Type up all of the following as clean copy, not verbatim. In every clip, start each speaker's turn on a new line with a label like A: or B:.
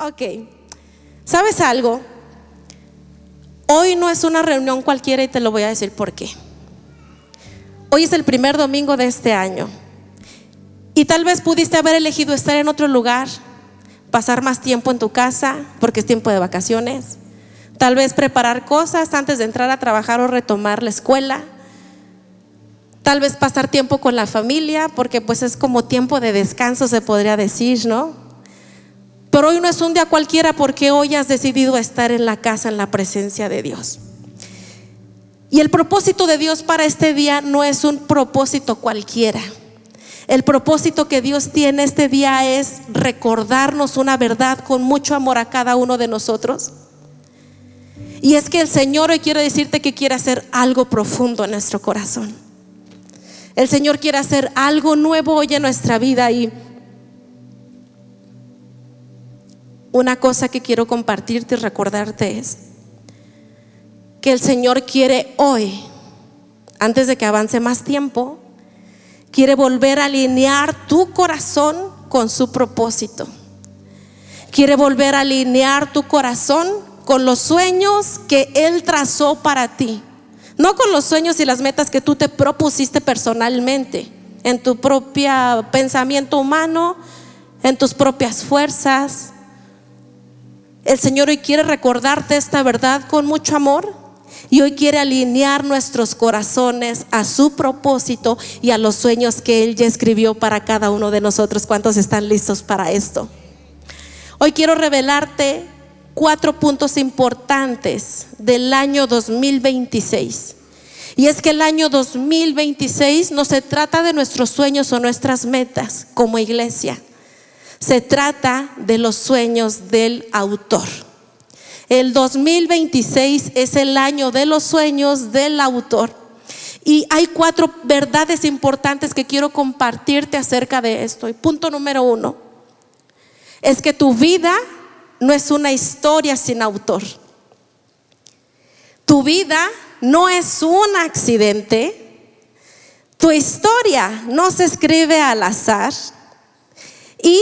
A: Ok, ¿sabes algo? Hoy no es una reunión cualquiera y te lo voy a decir por qué. Hoy es el primer domingo de este año y tal vez pudiste haber elegido estar en otro lugar, pasar más tiempo en tu casa porque es tiempo de vacaciones, tal vez preparar cosas antes de entrar a trabajar o retomar la escuela, tal vez pasar tiempo con la familia porque pues es como tiempo de descanso, se podría decir, ¿no? Pero hoy no es un día cualquiera porque hoy has decidido estar en la casa, en la presencia de Dios. Y el propósito de Dios para este día no es un propósito cualquiera. El propósito que Dios tiene este día es recordarnos una verdad con mucho amor a cada uno de nosotros. Y es que el Señor hoy quiere decirte que quiere hacer algo profundo en nuestro corazón. El Señor quiere hacer algo nuevo hoy en nuestra vida. Y una cosa que quiero compartirte y recordarte es que el Señor quiere hoy, antes de que avance más tiempo, quiere volver a alinear tu corazón con su propósito. Quiere volver a alinear tu corazón con los sueños que Él trazó para ti. No con los sueños y las metas que tú te propusiste personalmente, en tu propio pensamiento humano, en tus propias fuerzas. El Señor hoy quiere recordarte esta verdad con mucho amor y hoy quiere alinear nuestros corazones a su propósito y a los sueños que Él ya escribió para cada uno de nosotros. ¿Cuántos están listos para esto? Hoy quiero revelarte 4 puntos importantes del año 2026. Y es que el año 2026 no se trata de nuestros sueños o nuestras metas como iglesia. Se trata de los sueños del autor. El 2026 es el año de los sueños del autor. Y hay 4 verdades importantes que quiero compartirte acerca de esto. Y punto número 1 es que tu vida no es una historia sin autor. Tu vida no es un accidente. Tu historia no se escribe al azar. Y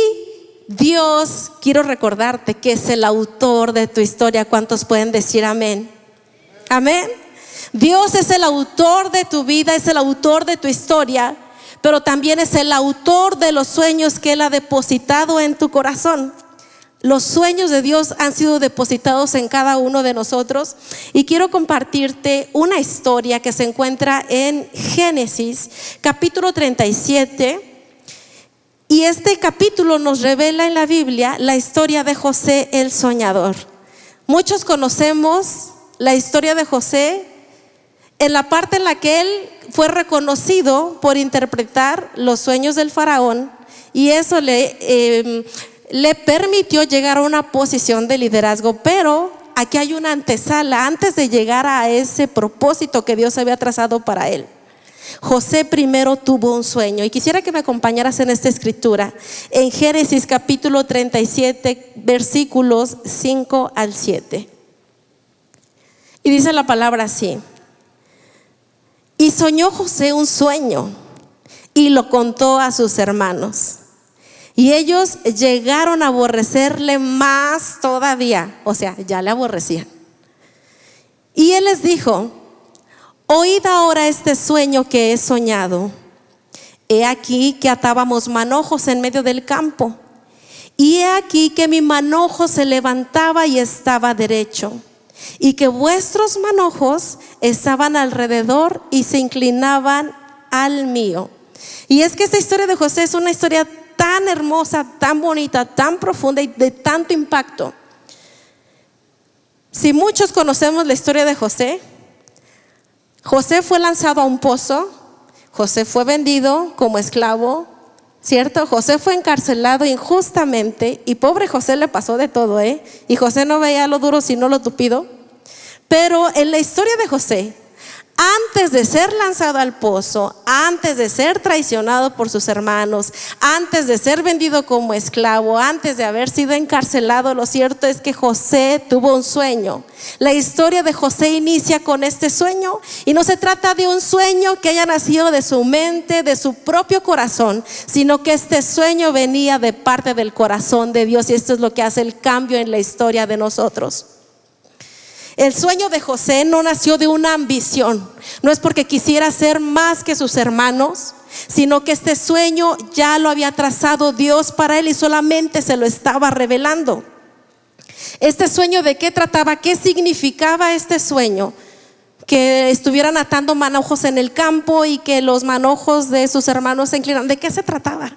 A: Dios, quiero recordarte que es el autor de tu historia. ¿Cuántos pueden decir amén? Amén. Dios es el autor de tu vida, es el autor de tu historia, pero también es el autor de los sueños que Él ha depositado en tu corazón. Los sueños de Dios han sido depositados en cada uno de nosotros y quiero compartirte una historia que se encuentra en Génesis capítulo 37. Y este capítulo nos revela en la Biblia la historia de José el soñador. Muchos conocemos la historia de José en la parte en la que él fue reconocido por interpretar los sueños del faraón, y eso le permitió llegar a una posición de liderazgo. Pero aquí hay una antesala antes de llegar a ese propósito que Dios había trazado para él. José primero tuvo un sueño y quisiera que me acompañaras en esta escritura en Génesis capítulo 37 versículos 5 al 7. Y dice la palabra así: y soñó José un sueño y lo contó a sus hermanos, y ellos llegaron a aborrecerle más todavía. O sea, ya le aborrecían. Y él les dijo: oíd ahora este sueño que he soñado. He aquí que atábamos manojos en medio del campo, y he aquí que mi manojo se levantaba y estaba derecho, y que vuestros manojos estaban alrededor y se inclinaban al mío. Y es que esta historia de José es una historia tan hermosa, tan bonita, tan profunda y de tanto impacto. Si muchos conocemos la historia de José, José fue lanzado a un pozo, José fue vendido como esclavo, ¿cierto? José fue encarcelado injustamente y pobre José le pasó de todo, Y José no veía lo duro sino lo tupido. Pero en la historia de José antes de ser lanzado al pozo, antes de ser traicionado por sus hermanos, antes de ser vendido como esclavo, antes de haber sido encarcelado, lo cierto es que José tuvo un sueño. La historia de José inicia con este sueño, y no se trata de un sueño que haya nacido de su mente, de su propio corazón, sino que este sueño venía de parte del corazón de Dios, y esto es lo que hace el cambio en la historia de nosotros. El sueño de José no nació de una ambición, no es porque quisiera ser más que sus hermanos, sino que este sueño ya lo había trazado Dios para él y solamente se lo estaba revelando. Este sueño, ¿de qué trataba? ¿Qué significaba este sueño? Que estuvieran atando manojos en el campo y que los manojos de sus hermanos se inclinaran. ¿De qué se trataba?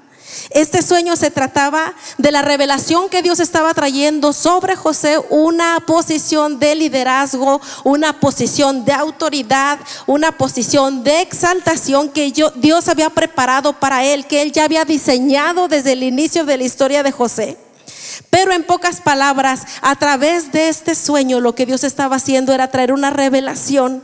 A: Este sueño se trataba de la revelación que Dios estaba trayendo sobre José, una posición de liderazgo, una posición de autoridad, una posición de exaltación que Dios había preparado para él, que él ya había diseñado desde el inicio de la historia de José. Pero en pocas palabras, a través de este sueño, lo que Dios estaba haciendo era traer una revelación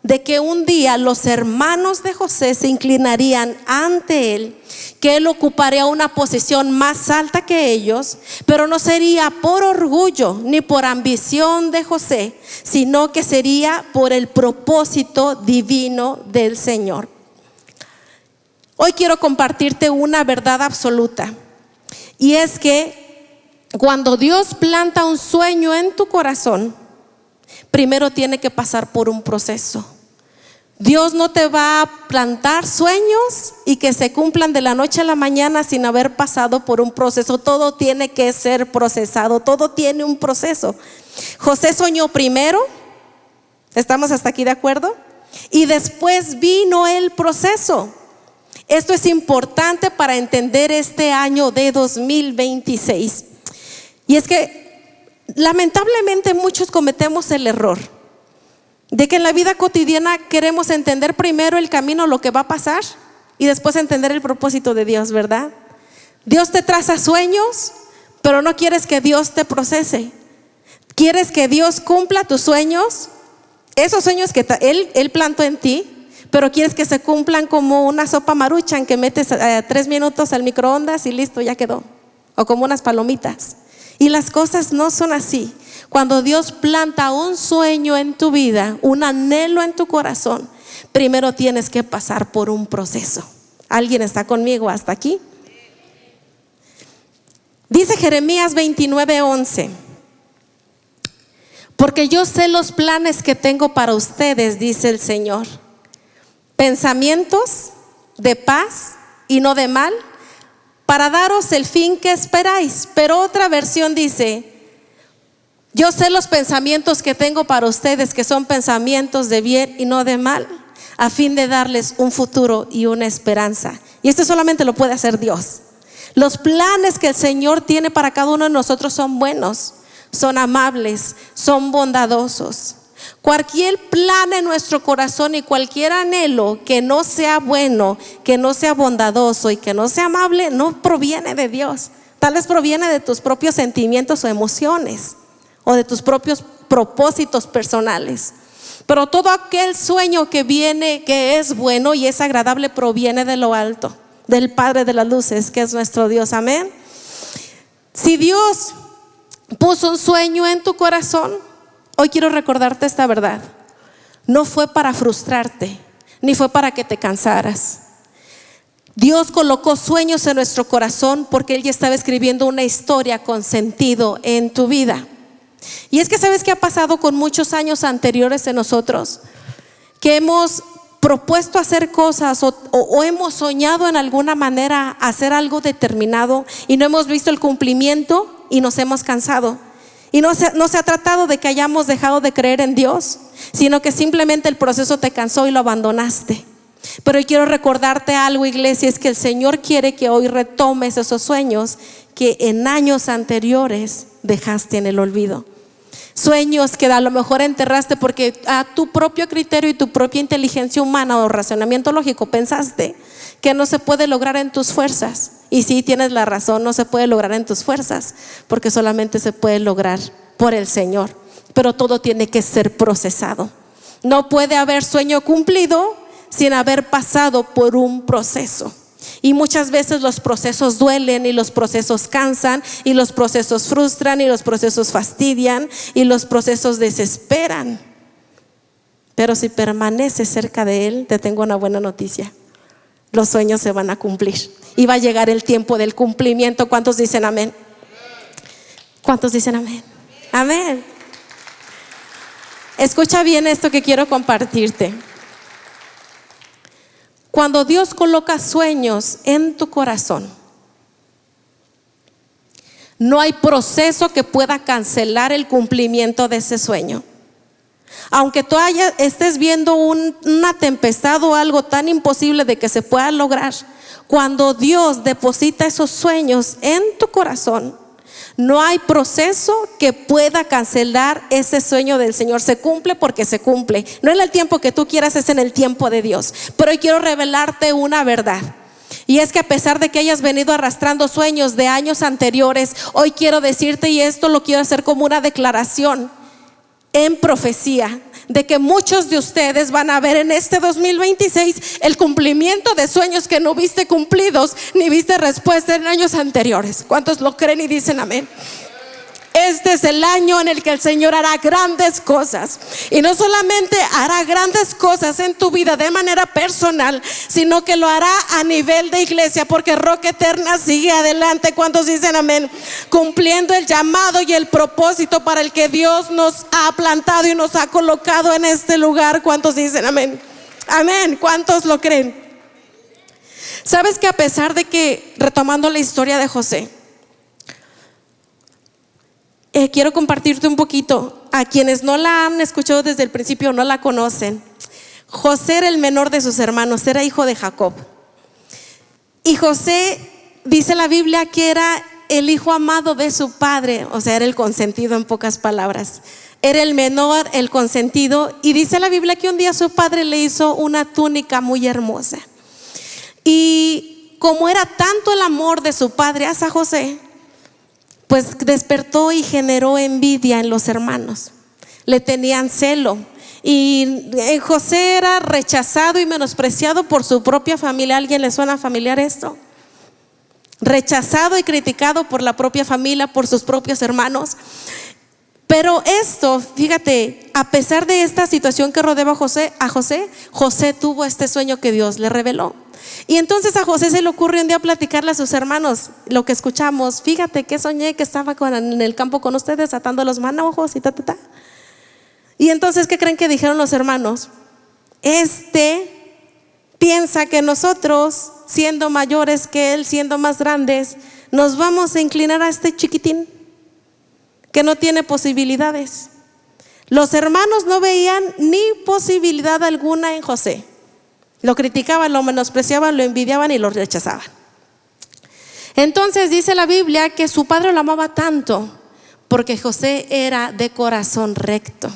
A: de que un día los hermanos de José se inclinarían ante él, que él ocuparía una posición más alta que ellos, pero no sería por orgullo ni por ambición de José, sino que sería por el propósito divino del Señor. Hoy quiero compartirte una verdad absoluta, y es que cuando Dios planta un sueño en tu corazón, primero tiene que pasar por un proceso. Dios no te va a plantar sueños y que se cumplan de la noche a la mañana sin haber pasado por un proceso. Todo tiene que ser procesado, todo tiene un proceso. José soñó primero, ¿estamos hasta aquí de acuerdo? Y después vino el proceso. Esto es importante para entender este año de 2026. Y es que lamentablemente muchos cometemos el error de que en la vida cotidiana queremos entender primero el camino, lo que va a pasar, y después entender el propósito de Dios, ¿verdad? Dios te traza sueños, pero no quieres que Dios te procese. Quieres que Dios cumpla tus sueños, esos sueños que Él plantó en ti, pero quieres que se cumplan como una sopa Maruchan que metes 3 minutos al microondas y listo, ya quedó. O como unas palomitas. Y las cosas no son así. Cuando Dios planta un sueño en tu vida, un anhelo en tu corazón, primero tienes que pasar por un proceso. ¿Alguien está conmigo hasta aquí? Dice Jeremías 29:11: porque yo sé los planes que tengo para ustedes, dice el Señor, pensamientos de paz y no de mal, para daros el fin que esperáis. Pero otra versión dice: yo sé los pensamientos que tengo para ustedes, que son pensamientos de bien y no de mal, a fin de darles un futuro y una esperanza. Y esto solamente lo puede hacer Dios. Los planes que el Señor tiene para cada uno de nosotros son buenos, son amables, son bondadosos. Cualquier plan en nuestro corazón y cualquier anhelo que no sea bueno, que no sea bondadoso y que no sea amable, no proviene de Dios. Tal vez proviene de tus propios sentimientos o emociones, o de tus propios propósitos personales. Pero todo aquel sueño que viene, que es bueno y es agradable, proviene de lo alto, del Padre de las luces, que es nuestro Dios. Amén. Si Dios puso un sueño en tu corazón, hoy quiero recordarte esta verdad: no fue para frustrarte, ni fue para que te cansaras. Dios colocó sueños en nuestro corazón porque Él ya estaba escribiendo una historia con sentido en tu vida. Y es que ¿sabes qué ha pasado con muchos años anteriores de nosotros? Que hemos propuesto hacer cosas o hemos soñado en alguna manera hacer algo determinado y no hemos visto el cumplimiento y nos hemos cansado. Y no se ha tratado de que hayamos dejado de creer en Dios, sino que simplemente el proceso te cansó y lo abandonaste. Pero hoy quiero recordarte algo, iglesia, es que el Señor quiere que hoy retomes esos sueños que en años anteriores dejaste en el olvido. Sueños que a lo mejor enterraste porque a tu propio criterio y tu propia inteligencia humana o razonamiento lógico pensaste que no se puede lograr en tus fuerzas. Y sí, tienes la razón, no se puede lograr en tus fuerzas, porque solamente se puede lograr por el Señor. Pero todo tiene que ser procesado. No puede haber sueño cumplido sin haber pasado por un proceso. Y muchas veces los procesos duelen, y los procesos cansan, y los procesos frustran, y los procesos fastidian, y los procesos desesperan. Pero si permaneces cerca de Él, te tengo una buena noticia: los sueños se van a cumplir y va a llegar el tiempo del cumplimiento. ¿Cuántos dicen amén? ¿Cuántos dicen amén? Amén. Escucha bien esto que quiero compartirte. Cuando Dios coloca sueños en tu corazón, no hay proceso que pueda cancelar el cumplimiento de ese sueño. Aunque tú estés viendo una tempestad o algo tan imposible de que se pueda lograr, cuando Dios deposita esos sueños en tu corazón, no hay proceso que pueda cancelar ese sueño del Señor. Se cumple porque se cumple. No en el tiempo que tú quieras, es en el tiempo de Dios. Pero hoy quiero revelarte una verdad. Y es que a pesar de que hayas venido arrastrando sueños de años anteriores, hoy quiero decirte, y esto lo quiero hacer como una declaración en profecía, de que muchos de ustedes van a ver en este 2026 el cumplimiento de sueños que no viste cumplidos ni viste respuesta en años anteriores. ¿Cuántos lo creen y dicen amén? Este es el año en el que el Señor hará grandes cosas. Y no solamente hará grandes cosas en tu vida de manera personal, sino que lo hará a nivel de iglesia, porque Roca Eterna sigue adelante. ¿Cuántos dicen amén? Cumpliendo el llamado y el propósito para el que Dios nos ha plantado y nos ha colocado en este lugar. ¿Cuántos dicen amén? Amén. ¿Cuántos lo creen? ¿Sabes que a pesar de que, retomando la historia de José, quiero compartirte un poquito, a quienes no la han escuchado desde el principio, no la conocen. José era el menor de sus hermanos, era hijo de Jacob. Y José, dice la Biblia, que era el hijo amado de su padre, o sea, era el consentido, en pocas palabras. Era el menor, el consentido. Y dice la Biblia que un día su padre le hizo una túnica muy hermosa. Y como era tanto el amor de su padre hacia José, pues despertó y generó envidia en los hermanos. Le tenían celo. Y José era rechazado y menospreciado por su propia familia. ¿A alguien le suena familiar esto? Rechazado y criticado por la propia familia, por sus propios hermanos. Pero esto, fíjate, a pesar de esta situación que rodeaba a José tuvo este sueño que Dios le reveló. Y entonces a José se le ocurrió un día platicarle a sus hermanos lo que escuchamos. Fíjate que soñé que estaba en el campo con ustedes atando los manojos y ta. Y entonces, ¿qué creen que dijeron los hermanos? Piensa que nosotros, siendo mayores que él, siendo más grandes, nos vamos a inclinar a este chiquitín que no tiene posibilidades. Los hermanos no veían ni posibilidad alguna en José. Lo criticaban, lo menospreciaban, lo envidiaban y lo rechazaban. Entonces dice la Biblia que su padre lo amaba tanto porque José era de corazón recto.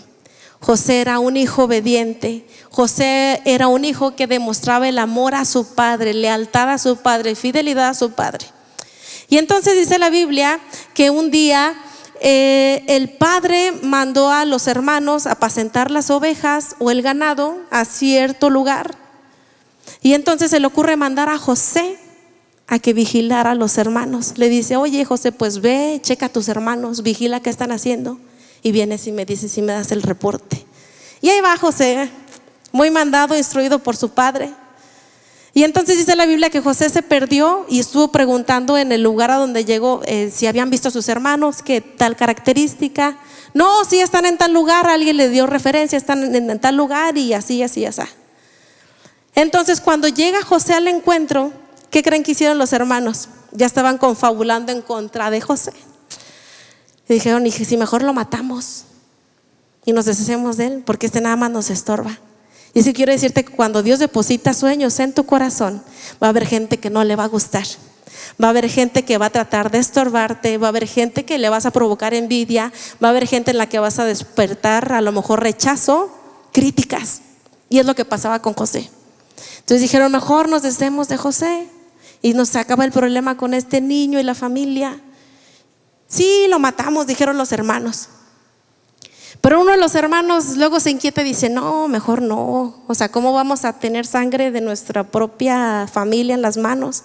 A: José era un hijo obediente. José era un hijo que demostraba el amor a su padre, lealtad a su padre, fidelidad a su padre. Y entonces dice la Biblia que un día el padre mandó a los hermanos a apacentar las ovejas o el ganado a cierto lugar. Y entonces se le ocurre mandar a José a que vigilara a los hermanos. Le dice: oye José, pues ve, checa a tus hermanos, vigila qué están haciendo, y vienes y me dices y me das el reporte. Y ahí va José, muy mandado, instruido por su padre. Y entonces dice la Biblia que José se perdió y estuvo preguntando en el lugar a donde llegó si habían visto a sus hermanos, qué tal característica. No, sí están en tal lugar. Alguien le dio referencia, están en tal lugar y así. Entonces cuando llega José al encuentro, ¿qué creen que hicieron los hermanos? Ya estaban confabulando en contra de José. Y dijeron: y si mejor lo matamos y nos deshacemos de él, porque nada más nos estorba. Y eso quiero decirte que cuando Dios deposita sueños en tu corazón, va a haber gente que no le va a gustar. Va a haber gente que va a tratar de estorbarte. Va a haber gente que le vas a provocar envidia. Va a haber gente en la que vas a despertar a lo mejor rechazo, críticas. Y es lo que pasaba con José. Entonces dijeron: mejor nos deshacemos de José y nos acaba el problema con este niño y la familia. Sí, lo matamos, dijeron los hermanos. Pero uno de los hermanos luego se inquieta y dice, no, mejor no. O sea, ¿cómo vamos a tener sangre de nuestra propia familia en las manos?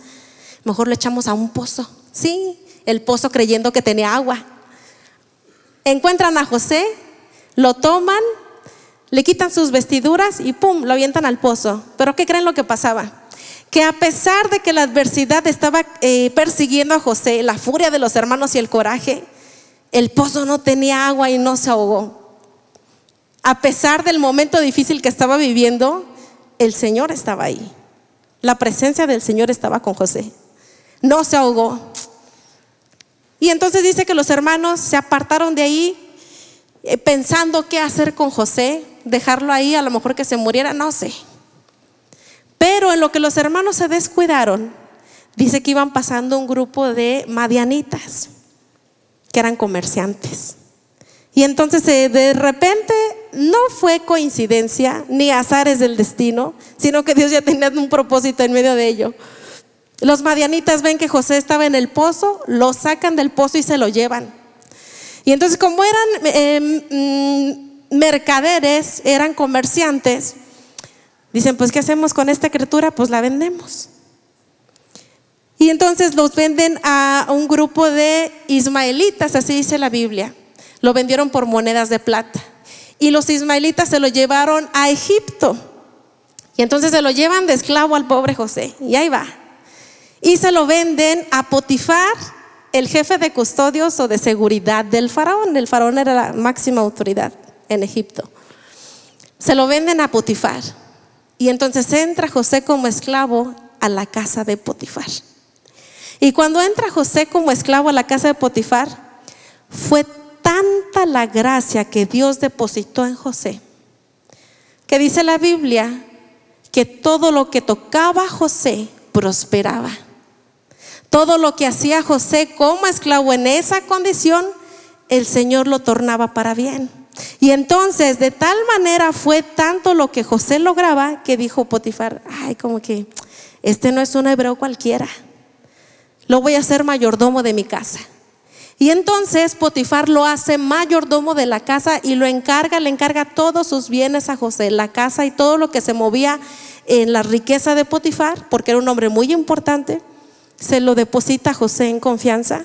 A: Mejor lo echamos a un pozo. Sí, el pozo creyendo que tenía agua. Encuentran a José, lo toman, le quitan sus vestiduras y pum, lo avientan al pozo. Pero ¿qué creen lo que pasaba? Que a pesar de que la adversidad estaba persiguiendo a José, la furia de los hermanos y el coraje, el pozo no tenía agua y no se ahogó. A pesar del momento difícil que estaba viviendo, el Señor estaba ahí. La presencia del Señor estaba con José. No se ahogó. Y entonces dice que los hermanos se apartaron de ahí pensando qué hacer con José, dejarlo ahí, a lo mejor que se muriera, no sé. Pero en lo que los hermanos se descuidaron, dice que iban pasando un grupo de madianitas, que eran comerciantes. Y entonces de repente no fue coincidencia ni azares del destino, sino que Dios ya tenía un propósito en medio de ello. Los madianitas ven que José estaba en el pozo, lo sacan del pozo y se lo llevan. Y entonces, como eran mercaderes, eran comerciantes, dicen, pues ¿qué hacemos con esta criatura? Pues la vendemos. Y entonces los venden a un grupo de ismaelitas, así dice la Biblia. Lo vendieron por monedas de plata. Y los ismaelitas se lo llevaron a Egipto. Y entonces se lo llevan de esclavo al pobre José. Y ahí va. Y se lo venden a Potifar, el jefe de custodios o de seguridad del faraón. El faraón era la máxima autoridad en Egipto. Se lo venden a Potifar. Y entonces entra José como esclavo a la casa de Potifar. Y cuando entra José como esclavo a la casa de Potifar, fue tanta la gracia que Dios depositó en José, que dice la Biblia que todo lo que tocaba a José prosperaba. Todo lo que hacía José como esclavo en esa condición, el Señor lo tornaba para bien. Y entonces de tal manera fue tanto lo que José lograba, que dijo Potifar, ay, como que este no es un hebreo cualquiera, lo voy a hacer mayordomo de mi casa. Y entonces Potifar lo hace mayordomo de la casa y le encarga todos sus bienes a José, la casa y todo lo que se movía en la riqueza de Potifar, porque era un hombre muy importante. Se lo deposita a José en confianza.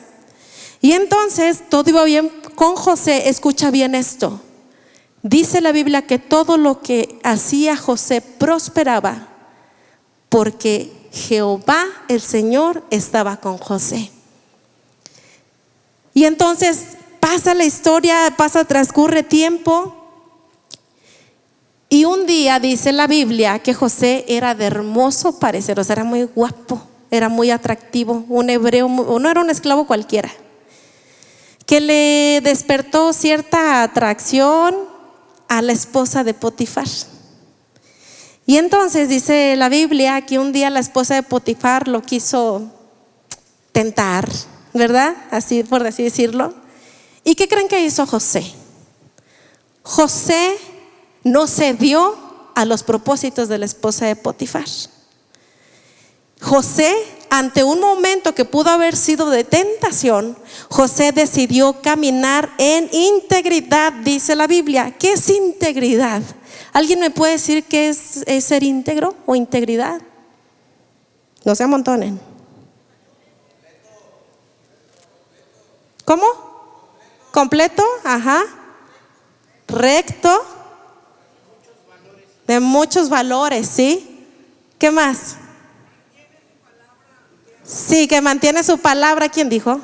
A: Y entonces todo iba bien con José. Escucha bien esto. Dice la Biblia que todo lo que hacía José prosperaba, porque Jehová el Señor estaba con José. Y entonces pasa la historia, transcurre tiempo. Y un día dice la Biblia que José era de hermoso parecer, o sea, era muy guapo, era muy atractivo, un hebreo, no era un esclavo cualquiera, que le despertó cierta atracción a la esposa de Potifar. Y entonces dice la Biblia que un día la esposa de Potifar lo quiso tentar, ¿verdad? Así, por así decirlo. ¿Y qué creen que hizo José? José no cedió a los propósitos de la esposa de Potifar. José, ante un momento que pudo haber sido de tentación, José decidió caminar en integridad, dice la Biblia. ¿Qué es integridad? ¿Alguien me puede decir qué es ser íntegro o integridad? No se amontonen. ¿Cómo? ¿Completo? Ajá. Recto. De muchos valores, ¿sí? ¿Qué más? Sí, que mantiene su palabra. ¿Quién dijo?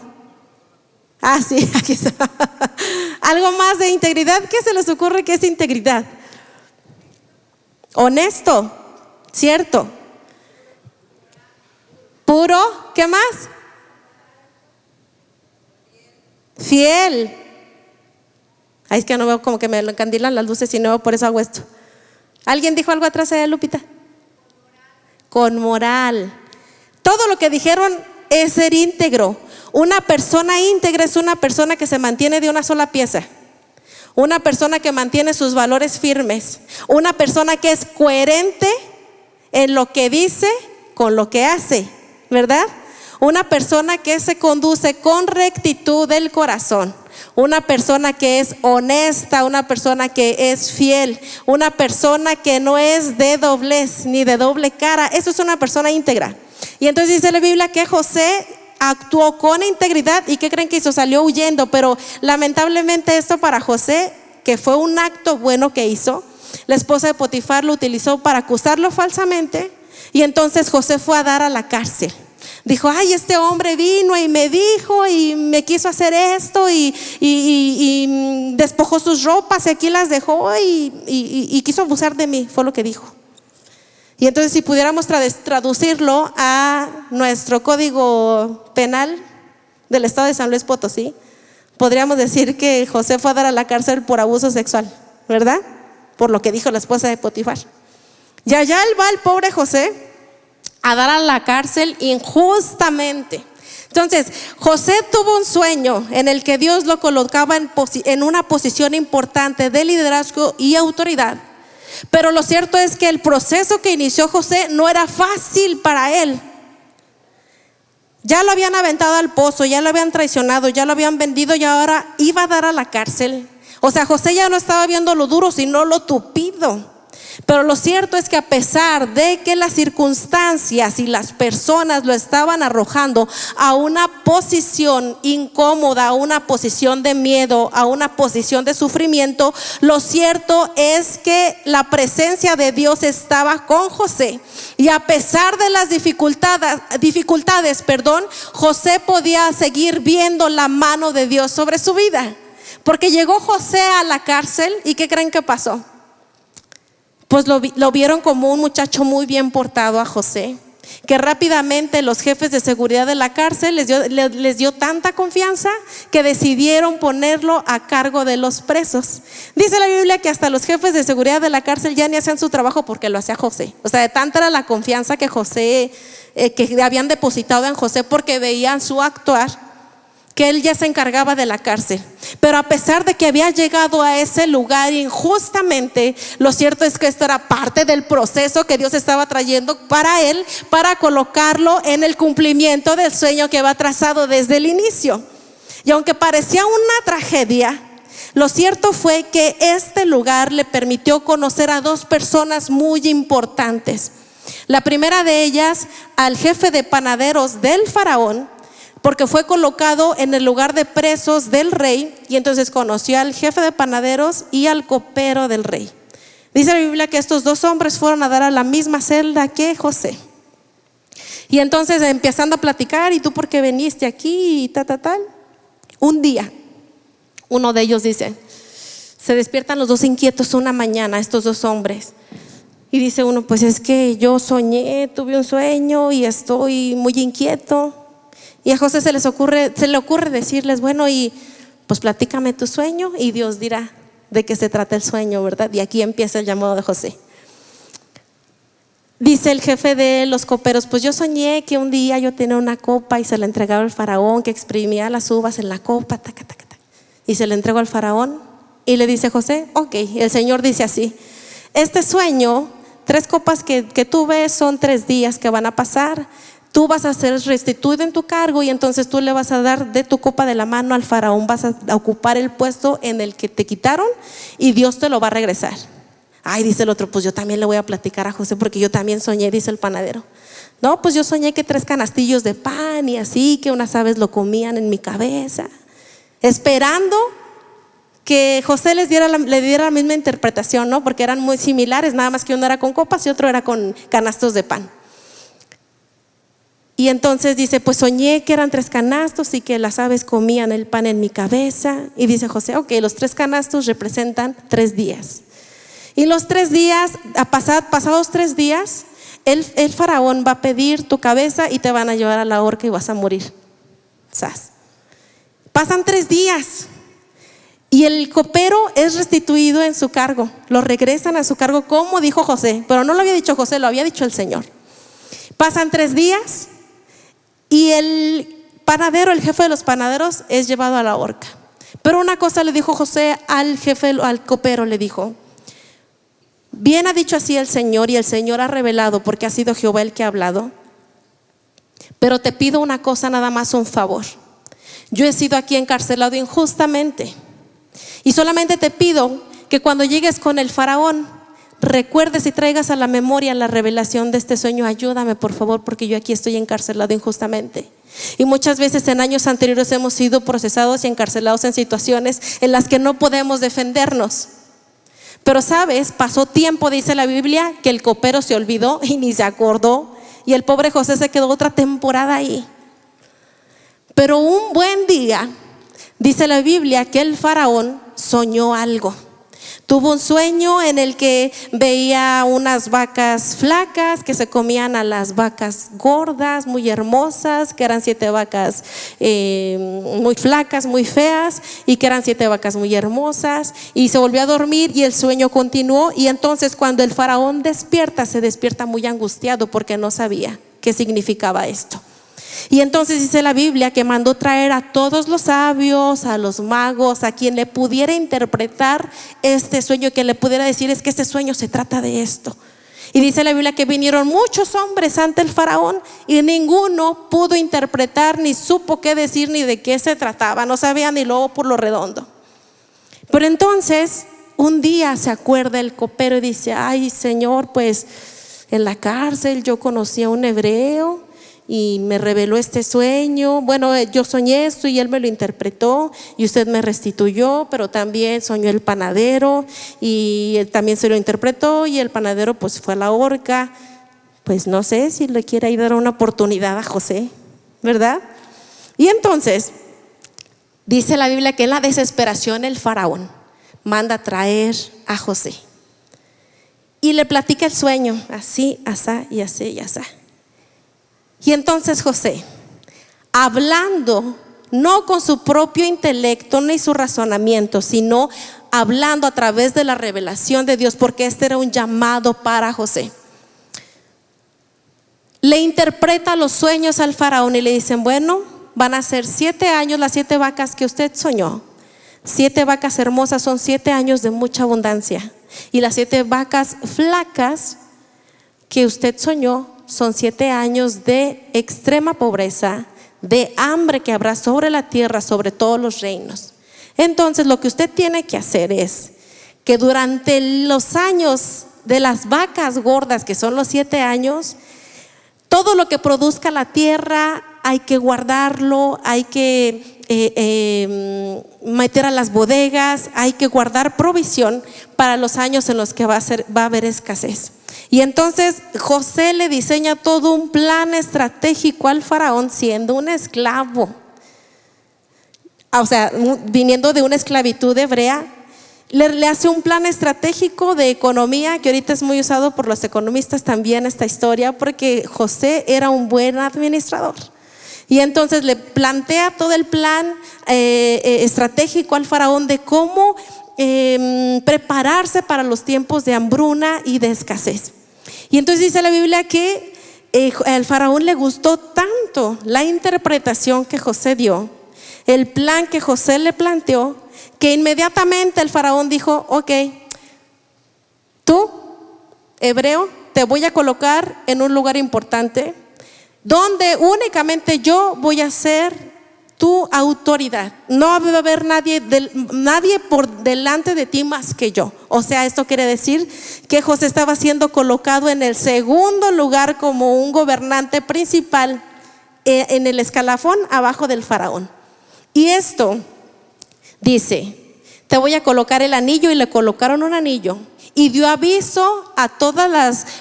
A: Ah, sí, aquí está. Algo más de integridad. ¿Qué se les ocurre que es integridad? Honesto, cierto. Puro, ¿qué más? Fiel. Ay, es que no veo, como que me encandilan las luces y no veo, por eso hago esto. ¿Alguien dijo algo atrás de Lupita? Con moral. Todo lo que dijeron es ser íntegro. Una persona íntegra es una persona que se mantiene de una sola pieza. Una persona que mantiene sus valores firmes. Una persona que es coherente en lo que dice con lo que hace, ¿verdad? Una persona que se conduce con rectitud del corazón. una persona que es honesta, una persona que es fiel, una persona que no es de doblez ni de doble cara. Eso es una persona íntegra. Y entonces dice la Biblia que José actuó con integridad. ¿Y qué creen que hizo? Salió huyendo. Pero lamentablemente esto para José, que fue un acto bueno que hizo, la esposa de Potifar lo utilizó para acusarlo falsamente. Y entonces José fue a dar a la cárcel. Dijo, ay, este hombre vino y me dijo y me quiso hacer esto y despojó sus ropas y aquí las dejó y quiso abusar de mí, fue lo que dijo. Y entonces si pudiéramos traducirlo a nuestro código penal del estado de San Luis Potosí, podríamos decir que José fue a dar a la cárcel por abuso sexual, ¿verdad? Por lo que dijo la esposa de Potifar. Y allá va el pobre José a dar a la cárcel injustamente. Entonces José tuvo un sueño en el que Dios lo colocaba en una posición importante de liderazgo y autoridad. Pero lo cierto es que el proceso que inició José no era fácil para él. Ya lo habían aventado al pozo, ya lo habían traicionado, ya lo habían vendido y ahora iba a dar a la cárcel. O sea, José ya no estaba viendo lo duro, sino lo tupido. Pero lo cierto es que a pesar de que las circunstancias y las personas lo estaban arrojando a una posición incómoda, a una posición de miedo, a una posición de sufrimiento, lo cierto es que la presencia de Dios estaba con José. Y a pesar de las dificultades, José podía seguir viendo la mano de Dios sobre su vida. Porque llegó José a la cárcel y ¿qué creen que pasó? Pues lo vieron como un muchacho muy bien portado a José, que rápidamente los jefes de seguridad de la cárcel les dio tanta confianza que decidieron ponerlo a cargo de los presos. Dice la Biblia que hasta los jefes de seguridad de la cárcel ya ni hacían su trabajo porque lo hacía José. O sea, de tanta era la confianza que que habían depositado en José, porque veían su actuar, que él ya se encargaba de la cárcel. Pero a pesar de que había llegado a ese lugar injustamente, lo cierto es que esto era parte del proceso que Dios estaba trayendo para él, para colocarlo en el cumplimiento del sueño que había trazado desde el inicio. Y aunque parecía una tragedia, lo cierto fue que este lugar le permitió conocer a dos personas muy importantes. La primera de ellas, al jefe de panaderos del faraón, porque fue colocado en el lugar de presos del rey, y entonces conoció al jefe de panaderos y al copero del rey. Dice la Biblia que estos dos hombres fueron a dar a la misma celda que José. Y entonces empezando a platicar, ¿y tú por qué viniste aquí? Y tal. Un día, uno de ellos dice, se despiertan los dos inquietos una mañana, estos dos hombres. Y dice uno, pues es que yo soñé, tuve un sueño y estoy muy inquieto. Y a José se le ocurre decirles, bueno, y pues platícame tu sueño y Dios dirá de qué se trata el sueño, ¿verdad? Y aquí empieza el llamado de José. Dice el jefe de los coperos, pues yo soñé que un día yo tenía una copa y se la entregaba al faraón, que exprimía las uvas en la copa, y se la entregó al faraón. Y le dice José, ok, el Señor dice así, este sueño, 3 copas que tuve son 3 días que van a pasar. Tú vas a ser restituido en tu cargo y entonces tú le vas a dar de tu copa de la mano al faraón, vas a ocupar el puesto en el que te quitaron y Dios te lo va a regresar. Ay, dice el otro, pues yo también le voy a platicar a José porque yo también soñé, dice el panadero. No, pues yo soñé que 3 canastillos de pan y así, que unas aves lo comían en mi cabeza, esperando que José le diera la misma interpretación, ¿no? Porque eran muy similares, nada más que uno era con copas y otro era con canastos de pan. Y entonces dice, pues soñé que eran 3 canastos y que las aves comían el pan en mi cabeza. Y dice José, ok, los 3 canastos representan 3 días. Y los 3 días, pasados 3 días, el faraón va a pedir tu cabeza y te van a llevar a la horca y vas a morir. ¿Sas? Pasan 3 días y el copero es restituido en su cargo. Lo regresan a su cargo como dijo José, pero no lo había dicho José, lo había dicho el Señor. Pasan 3 días. Y el panadero, el jefe de los panaderos, es llevado a la horca. Pero una cosa le dijo José al copero, le dijo, bien ha dicho así el Señor y el Señor ha revelado porque ha sido Jehová el que ha hablado. Pero te pido una cosa, nada más un favor. yo he sido aquí encarcelado injustamente. Y solamente te pido que cuando llegues con el faraón, recuerdes y traigas a la memoria la revelación de este sueño. Ayúdame, por favor, porque yo aquí estoy encarcelado injustamente. Y muchas veces en años anteriores hemos sido procesados y encarcelados en situaciones en las que no podemos defendernos. Pero sabes, pasó tiempo, dice la Biblia, que el copero se olvidó y ni se acordó, y el pobre José se quedó otra temporada ahí. Pero un buen día, dice la Biblia, que el faraón soñó algo. Tuvo un sueño en el que veía unas vacas flacas que se comían a las vacas gordas, muy hermosas, que eran 7 vacas muy flacas, muy feas, y que eran 7 vacas muy hermosas. Y se volvió a dormir y el sueño continuó. Y entonces cuando el faraón despierta, se despierta muy angustiado porque no sabía qué significaba esto. Y entonces dice la Biblia que mandó traer a todos los sabios, a los magos, a quien le pudiera interpretar este sueño, que le pudiera decir: es que este sueño se trata de esto. Y dice la Biblia que vinieron muchos hombres ante el faraón y ninguno pudo interpretar, ni supo qué decir, ni de qué se trataba. No sabía ni luego por lo redondo. Pero entonces un día se acuerda el copero y dice: ay, Señor, pues en la cárcel yo conocí a un hebreo y me reveló este sueño. Bueno, yo soñé esto y él me lo interpretó y usted me restituyó, pero también soñó el panadero y él también se lo interpretó, y el panadero pues fue a la horca. Pues no sé si le quiere dar una oportunidad a José, ¿verdad? Y entonces dice la Biblia que en la desesperación el faraón manda traer a José y le platica el sueño, así, asá y así y asá. Y entonces José, hablando no con su propio intelecto ni su razonamiento, sino hablando a través de la revelación de Dios, porque este era un llamado para José, le interpreta los sueños al faraón y le dicen: bueno, van a ser 7 años las 7 vacas que usted soñó. 7 vacas hermosas son 7 años de mucha abundancia, y las 7 vacas flacas que usted soñó son 7 años de extrema pobreza, de hambre que habrá sobre la tierra, sobre todos los reinos. Entonces lo que usted tiene que hacer es que durante los años de las vacas gordas, que son los 7 años, todo lo que produzca la tierra hay que guardarlo, hay que meter a las bodegas, hay que guardar provisión para los años en los que va a haber escasez. Y entonces José le diseña todo un plan estratégico al faraón, siendo un esclavo, o sea, viniendo de una esclavitud hebrea. Le hace un plan estratégico de economía, que ahorita es muy usado por los economistas también esta historia, porque José era un buen administrador. Y entonces le plantea todo el plan estratégico al faraón de cómo prepararse para los tiempos de hambruna y de escasez. Y entonces dice la Biblia que al faraón le gustó tanto la interpretación que José dio, el plan que José le planteó, que inmediatamente el faraón dijo: ok, tú, hebreo, te voy a colocar en un lugar importante donde únicamente yo voy a ser tu autoridad. No va a haber nadie por delante de ti más que yo. O sea, esto quiere decir que José estaba siendo colocado en el segundo lugar como un gobernante principal en el escalafón abajo del faraón. Y esto dice: te voy a colocar el anillo, y le colocaron un anillo. Y dio aviso a todos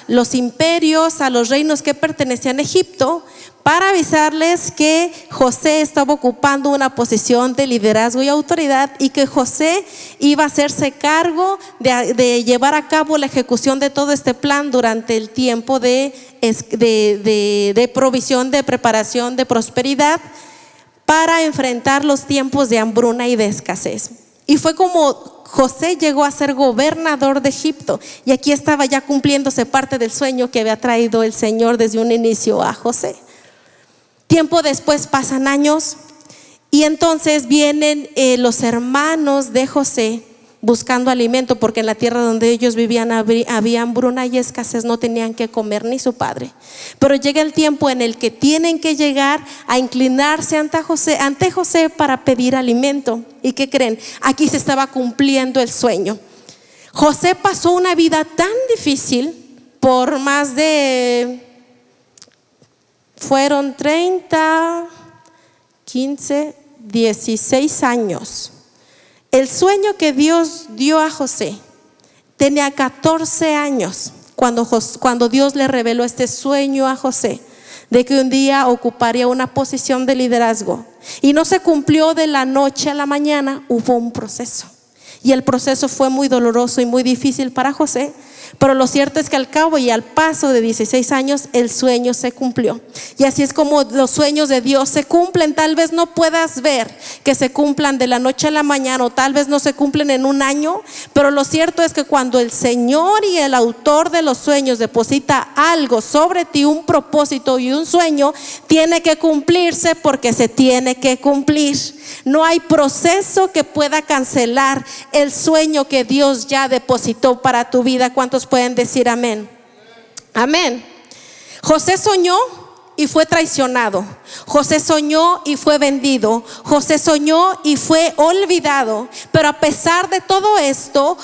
A: los imperios, a los reinos que pertenecían a Egipto, para avisarles que José estaba ocupando una posición de liderazgo y autoridad, y que José iba a hacerse cargo de llevar a cabo la ejecución de todo este plan durante el tiempo de provisión, de preparación, de prosperidad, para enfrentar los tiempos de hambruna y de escasez. Y fue como José llegó a ser gobernador de Egipto, y aquí estaba ya cumpliéndose parte del sueño que había traído el Señor desde un inicio a José. Tiempo después pasan años, y entonces vienen los hermanos de José buscando alimento, porque en la tierra donde ellos vivían había hambruna y escasez, no tenían que comer ni su padre. Pero llega el tiempo en el que tienen que llegar a inclinarse ante José para pedir alimento. ¿Y qué creen? Aquí se estaba cumpliendo el sueño. José pasó una vida tan difícil por más de, fueron 30, 15, 16 años. El sueño que Dios dio a José tenía 14 años cuando Dios le reveló este sueño a José, de que un día ocuparía una posición de liderazgo. Y no se cumplió de la noche a la mañana, hubo un proceso. Y el proceso fue muy doloroso y muy difícil para José. Pero lo cierto es que al cabo y al paso de 16 años el sueño se cumplió. Y así es como los sueños de Dios se cumplen. Tal vez no puedas ver que se cumplan de la noche a la mañana, o tal vez no se cumplen en un año, pero lo cierto es que cuando el Señor y el autor de los sueños deposita algo sobre ti, un propósito y un sueño, tiene que cumplirse porque se tiene que cumplir. No hay proceso que pueda cancelar el sueño que Dios ya depositó para tu vida. ¿Cuántos pueden decir amén? Amén. José soñó y fue traicionado. José soñó y fue vendido. José soñó y fue olvidado. Pero a pesar de todo esto,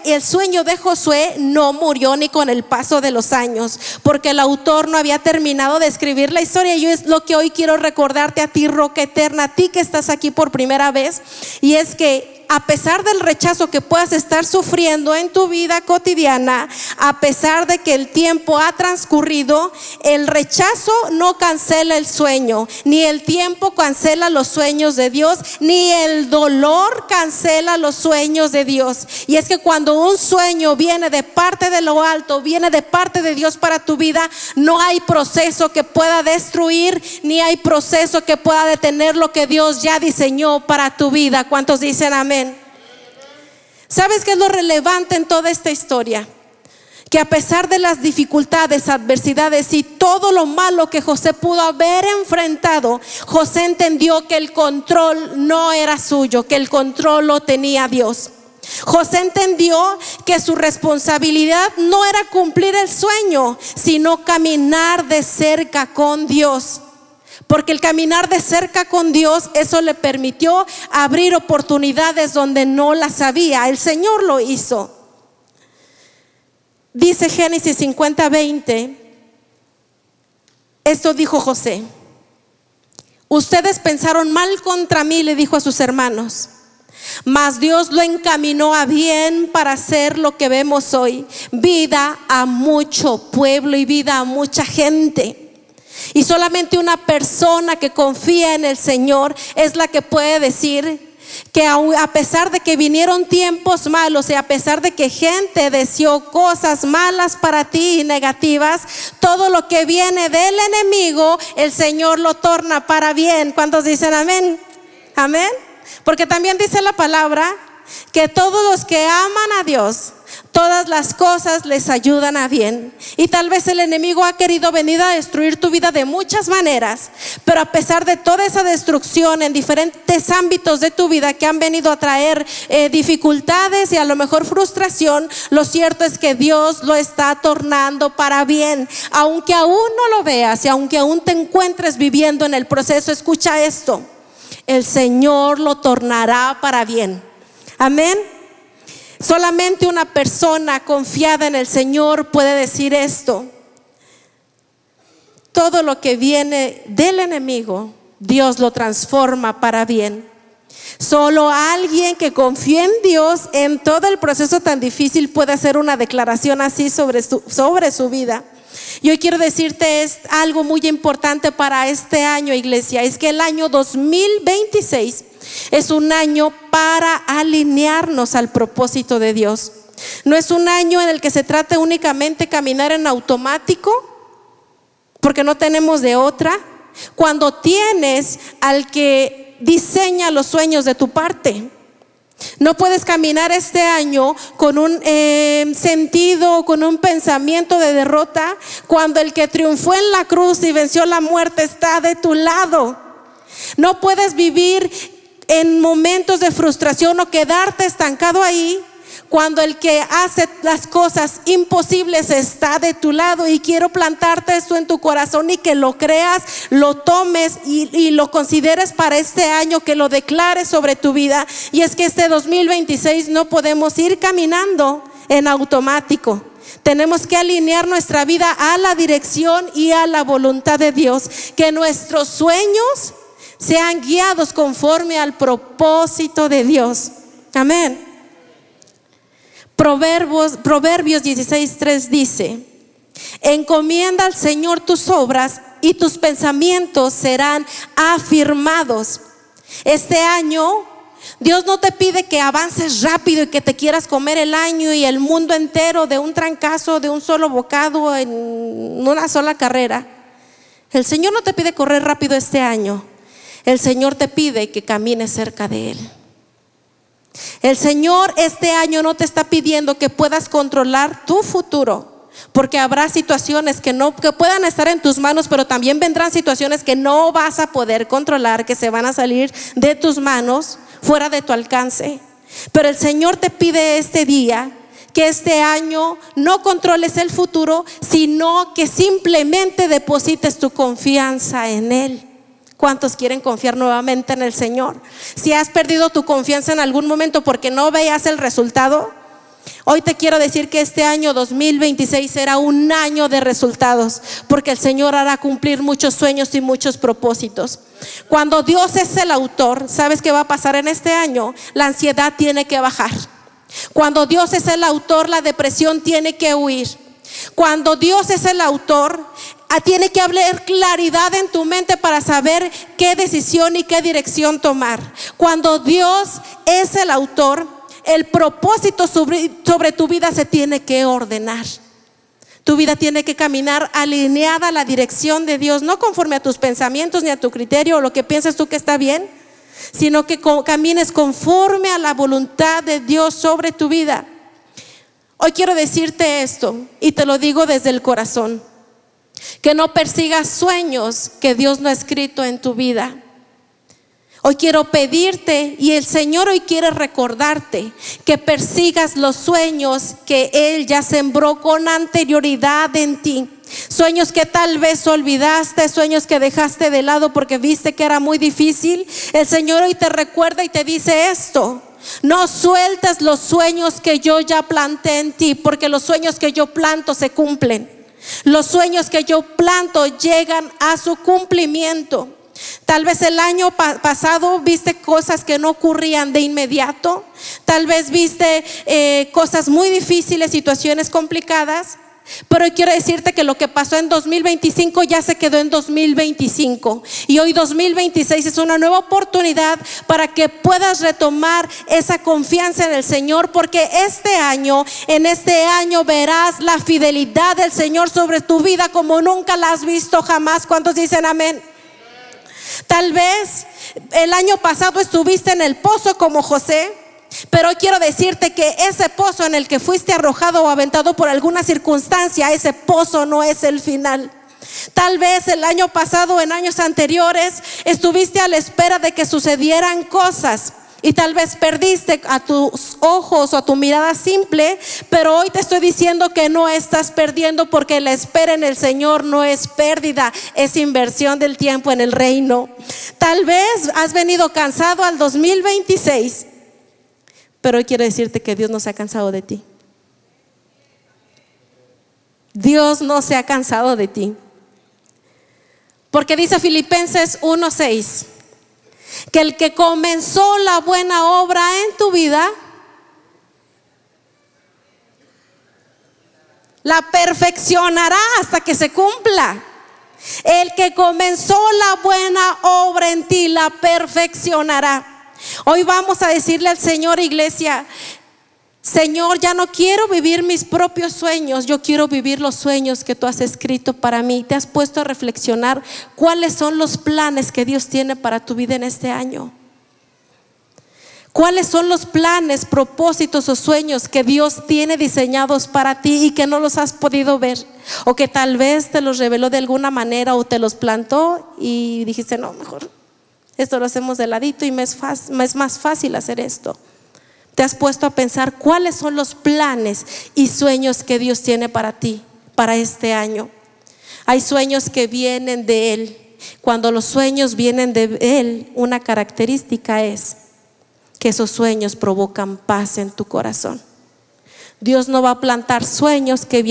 A: el sueño de Josué no murió ni con el paso de los años, porque el autor no había terminado de escribir la historia. Y es lo que hoy quiero recordarte a ti, Roca Eterna, a ti que estás aquí por primera vez. Y es que a pesar del rechazo que puedas estar sufriendo en tu vida cotidiana, a pesar de que el tiempo ha transcurrido, el rechazo no cancela el sueño, ni el tiempo cancela los sueños de Dios, ni el dolor cancela los sueños de Dios. Y es que cuando un sueño viene de parte de lo alto, viene de parte de Dios para tu vida, no hay proceso que pueda destruir, ni hay proceso que pueda detener lo que Dios ya diseñó para tu vida. ¿Cuántos dicen amén? ¿Sabes qué es lo relevante en toda esta historia? Que a pesar de las dificultades, adversidades y todo lo malo que José pudo haber enfrentado, José entendió que el control no era suyo, que el control lo tenía Dios. José entendió que su responsabilidad no era cumplir el sueño, sino caminar de cerca con Dios. Porque el caminar de cerca con Dios, eso le permitió abrir oportunidades donde no las había. El Señor lo hizo. Dice Génesis 50:20, esto dijo José: ustedes pensaron mal contra mí, le dijo a sus hermanos, mas Dios lo encaminó a bien para hacer lo que vemos hoy, vida a mucho pueblo y vida a mucha gente. Y solamente una persona que confía en el Señor es la que puede decir que a pesar de que vinieron tiempos malos y a pesar de que gente deseó cosas malas para ti y negativas, todo lo que viene del enemigo, el Señor lo torna para bien. ¿Cuántos dicen amén? Amén. Porque también dice la palabra que todos los que aman a Dios, todas las cosas les ayudan a bien. Y tal vez el enemigo ha querido venir a destruir tu vida de muchas maneras, pero a pesar de toda esa destrucción en diferentes ámbitos de tu vida que han venido a traer dificultades y a lo mejor frustración, lo cierto es que Dios lo está tornando para bien. Aunque aún no lo veas y aunque aún te encuentres viviendo en el proceso, escucha esto: el Señor lo tornará para bien. Amén. Solamente una persona confiada en el Señor puede decir esto: todo lo que viene del enemigo, Dios lo transforma para bien. Solo alguien que confía en Dios en todo el proceso tan difícil puede hacer una declaración así sobre su vida. Y hoy quiero decirte algo muy importante para este año, iglesia: es que el año 2026 es un año para alinearnos al propósito de Dios. No es un año en el que se trate únicamente de caminar en automático, porque no tenemos de otra, cuando tienes al que diseña los sueños de tu parte. No puedes caminar este año con un sentido, con un pensamiento de derrota, cuando el que triunfó en la cruz y venció la muerte está de tu lado. No puedes vivir en momentos de frustración o quedarte estancado ahí, cuando el que hace las cosas imposibles está de tu lado. Y quiero plantarte esto en tu corazón y que lo creas, lo tomes y lo consideres para este año, que lo declares sobre tu vida. Y es que este 2026 no podemos ir caminando en automático. Tenemos que alinear nuestra vida a la dirección y a la voluntad de Dios, que nuestros sueños sean guiados conforme al propósito de Dios. Amén. Proverbios 16:3 dice: encomienda al Señor tus obras y tus pensamientos serán afirmados. Este año Dios no te pide que avances rápido y que te quieras comer el año y el mundo entero de un trancazo, de un solo bocado, en una sola carrera. El Señor no te pide correr rápido este año. El Señor te pide que camines cerca de Él. El Señor este año no te está pidiendo que puedas controlar tu futuro, porque habrá situaciones que puedan estar en tus manos, pero también vendrán situaciones que no vas a poder controlar, que se van a salir de tus manos, fuera de tu alcance. Pero el Señor te pide este día que este año no controles el futuro, sino que simplemente deposites tu confianza en Él. ¿Cuántos quieren confiar nuevamente en el Señor? Si has perdido tu confianza en algún momento porque no veías el resultado, hoy te quiero decir que este año 2026 será un año de resultados, porque el Señor hará cumplir muchos sueños y muchos propósitos. Cuando Dios es el autor, ¿sabes qué va a pasar en este año? La ansiedad tiene que bajar. Cuando Dios es el autor, la depresión tiene que huir. Cuando Dios es el autor, tiene que haber claridad en tu mente para saber qué decisión y qué dirección tomar. Cuando Dios es el autor, el propósito sobre tu vida se tiene que ordenar. Tu vida tiene que caminar alineada a la dirección de Dios, no conforme a tus pensamientos ni a tu criterio o lo que piensas tú que está bien, sino que camines conforme a la voluntad de Dios sobre tu vida. Hoy quiero decirte esto, y te lo digo desde el corazón: que no persigas sueños que Dios no ha escrito en tu vida. Hoy quiero pedirte, y el Señor hoy quiere recordarte, que persigas los sueños que Él ya sembró con anterioridad en ti. Sueños que tal vez olvidaste, sueños que dejaste de lado porque viste que era muy difícil. El Señor hoy te recuerda y te dice esto: no sueltes los sueños que yo ya planté en ti, porque los sueños que yo planto se cumplen. Los sueños que yo planto llegan a su cumplimiento. Tal vez el año pasado viste cosas que no ocurrían de inmediato. Tal vez viste cosas muy difíciles, situaciones complicadas. Pero hoy quiero decirte que lo que pasó en 2025 ya se quedó en 2025. Y hoy 2026 es una nueva oportunidad para que puedas retomar esa confianza en el Señor, porque en este año verás la fidelidad del Señor sobre tu vida como nunca la has visto jamás. ¿Cuántos dicen amén? Tal vez el año pasado estuviste en el pozo como José, pero hoy quiero decirte que ese pozo en el que fuiste arrojado o aventado por alguna circunstancia, ese pozo no es el final. Tal vez el año pasado o en años anteriores estuviste a la espera de que sucedieran cosas, y tal vez perdiste a tus ojos o a tu mirada simple, pero hoy te estoy diciendo que no estás perdiendo, porque la espera en el Señor no es pérdida, es inversión del tiempo en el reino. Tal vez has venido cansado al 2026, pero hoy quiero decirte que Dios no se ha cansado de ti. Dios no se ha cansado de ti, porque dice Filipenses 1:6 que el que comenzó la buena obra en tu vida la perfeccionará hasta que se cumpla. El que comenzó la buena obra en ti la perfeccionará. Hoy vamos a decirle al Señor, iglesia: Señor, ya no quiero vivir mis propios sueños, yo quiero vivir los sueños que tú has escrito para mí. Te has puesto a reflexionar cuáles son los planes que Dios tiene para tu vida en este año. ¿Cuáles son los planes, propósitos o sueños que Dios tiene diseñados para ti y que no los has podido ver? O que tal vez te los reveló de alguna manera o te los plantó y dijiste: no, mejor Esto lo hacemos de ladito y me es más fácil hacer esto. ¿Te has puesto a pensar cuáles son los planes y sueños que Dios tiene para ti, para este año? Hay sueños que vienen de Él. Cuando los sueños vienen de Él, una característica es que esos sueños provocan paz en tu corazón. Dios no va a plantar sueños que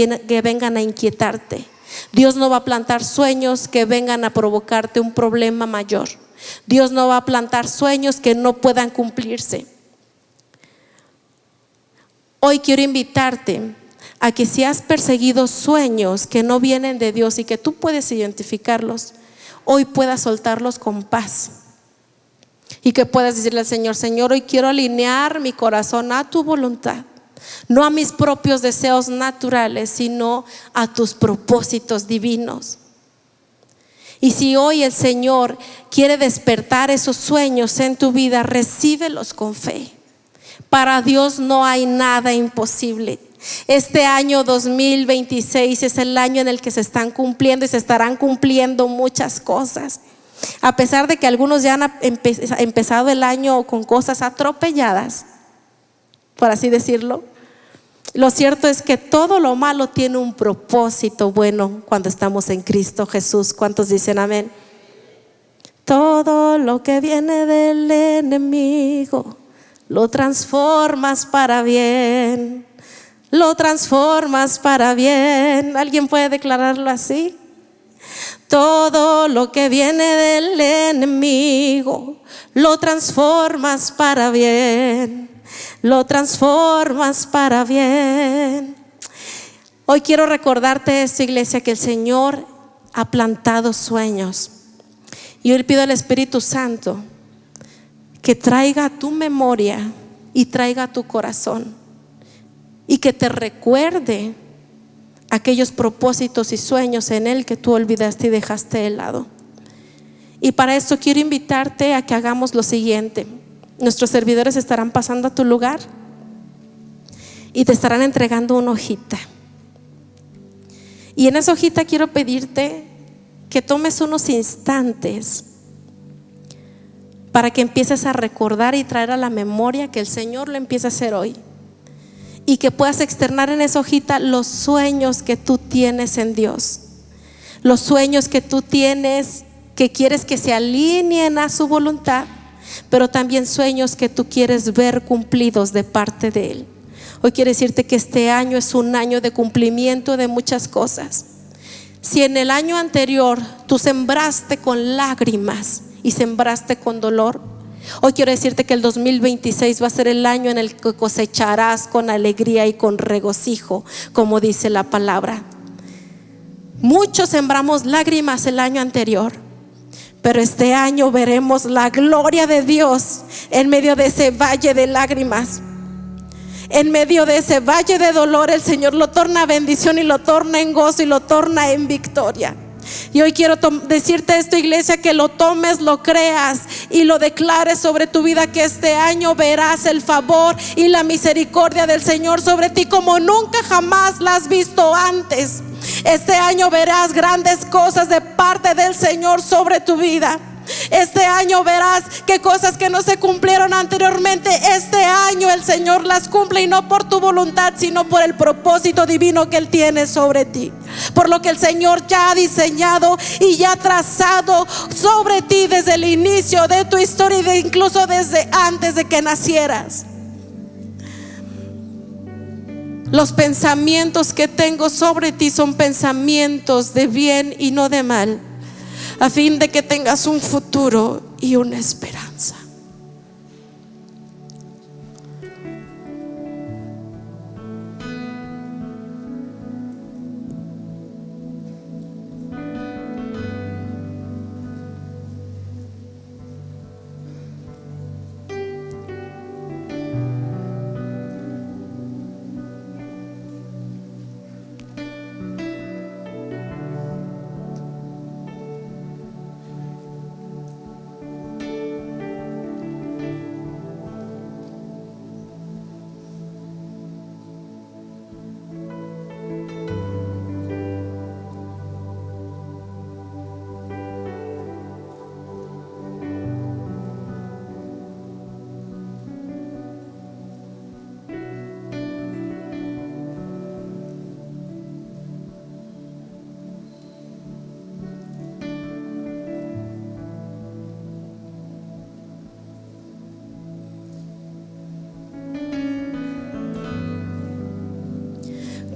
A: vengan a inquietarte. Dios no va a plantar sueños que vengan a provocarte un problema mayor. Dios no va a plantar sueños que no puedan cumplirse. Hoy quiero invitarte a que si has perseguido sueños que no vienen de Dios y que tú puedes identificarlos, hoy puedas soltarlos con paz. Y que puedas decirle al Señor: Señor, hoy quiero alinear mi corazón a tu voluntad, no a mis propios deseos naturales, sino a tus propósitos divinos. Y si hoy el Señor quiere despertar esos sueños en tu vida, recíbelos con fe. Para Dios no hay nada imposible. Este año 2026 es el año en el que se están cumpliendo y se estarán cumpliendo muchas cosas. A pesar de que algunos ya han empezado el año con cosas atropelladas, por así decirlo, lo cierto es que todo lo malo tiene un propósito bueno cuando estamos en Cristo Jesús. ¿Cuántos dicen amén? Todo lo que viene del enemigo lo transformas para bien. Lo transformas para bien. ¿Alguien puede declararlo así? Todo lo que viene del enemigo lo transformas para bien. Lo transformas para bien. Hoy quiero recordarte esto, iglesia, que el Señor ha plantado sueños. Y hoy pido al Espíritu Santo que traiga a tu memoria y traiga a tu corazón, y que te recuerde aquellos propósitos y sueños en Él que tú olvidaste y dejaste de lado. Y para esto quiero invitarte a que hagamos lo siguiente. Nuestros servidores estarán pasando a tu lugar y te estarán entregando una hojita. Y en esa hojita quiero pedirte que tomes unos instantes para que empieces a recordar y traer a la memoria que el Señor lo empieza a hacer hoy, y que puedas externar en esa hojita los sueños que tú tienes en Dios, los sueños que tú tienes que quieres que se alineen a su voluntad, pero también sueños que tú quieres ver cumplidos de parte de Él. Hoy quiero decirte que este año es un año de cumplimiento de muchas cosas. Si en el año anterior tú sembraste con lágrimas y sembraste con dolor, hoy quiero decirte que el 2026 va a ser el año en el que cosecharás con alegría y con regocijo, como dice la palabra. Muchos sembramos lágrimas el año anterior, pero este año veremos la gloria de Dios en medio de ese valle de lágrimas. En medio de ese valle de dolor, el Señor lo torna bendición y lo torna en gozo y lo torna en victoria. Y hoy quiero decirte esto, iglesia, que lo tomes, lo creas y lo declares sobre tu vida, que este año verás el favor y la misericordia del Señor sobre ti como nunca jamás la has visto antes. Este año verás grandes cosas de parte del Señor sobre tu vida. Este año verás que cosas que no se cumplieron anteriormente, este año el Señor las cumple, y no por tu voluntad, sino por el propósito divino que Él tiene sobre ti. Por lo que el Señor ya ha diseñado y ya ha trazado sobre ti desde el inicio de tu historia y incluso desde antes de que nacieras. Los pensamientos que tengo sobre ti son pensamientos de bien y no de mal, a fin de que tengas un futuro y una esperanza.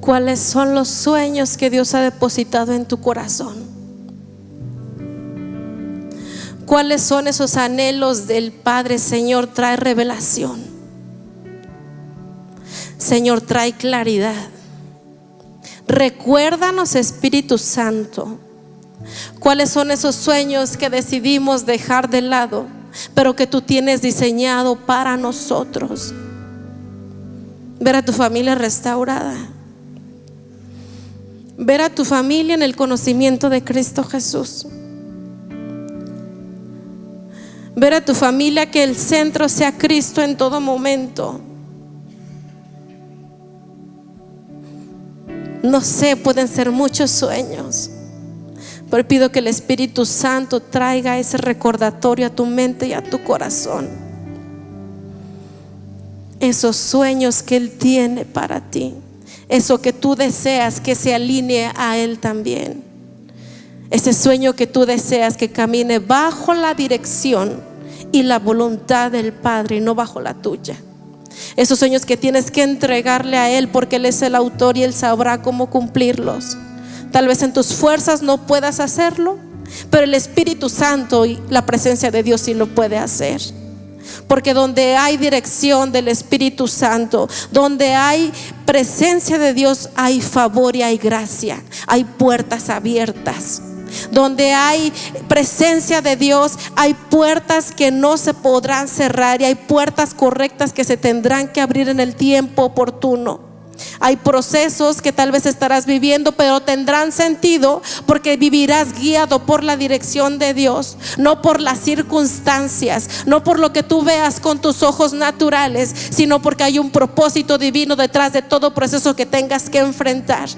A: ¿Cuáles son los sueños que Dios ha depositado en tu corazón? ¿Cuáles son esos anhelos del Padre? Señor, trae revelación. Señor, trae claridad. Recuérdanos, Espíritu Santo, cuáles son esos sueños que decidimos dejar de lado, pero que tú tienes diseñado para nosotros. Ver a tu familia restaurada, ver a tu familia en el conocimiento de Cristo Jesús, ver a tu familia que el centro sea Cristo en todo momento. No sé, pueden ser muchos sueños, pero pido que el Espíritu Santo traiga ese recordatorio a tu mente y a tu corazón. Esos sueños que Él tiene para ti, eso que tú deseas que se alinee a Él también. Ese sueño que tú deseas que camine bajo la dirección y la voluntad del Padre y no bajo la tuya. Esos sueños que tienes que entregarle a Él, porque Él es el autor y Él sabrá cómo cumplirlos. Tal vez en tus fuerzas no puedas hacerlo, pero el Espíritu Santo y la presencia de Dios sí lo puede hacer. Porque donde hay dirección del Espíritu Santo, donde hay presencia de Dios, hay favor y hay gracia, hay puertas abiertas. Donde hay presencia de Dios, hay puertas que no se podrán cerrar y hay puertas correctas que se tendrán que abrir en el tiempo oportuno. Hay procesos que tal vez estarás viviendo, pero tendrán sentido porque vivirás guiado por la dirección de Dios, no por las circunstancias, no por lo que tú veas con tus ojos naturales, sino porque hay un propósito divino detrás de todo proceso que tengas que enfrentar.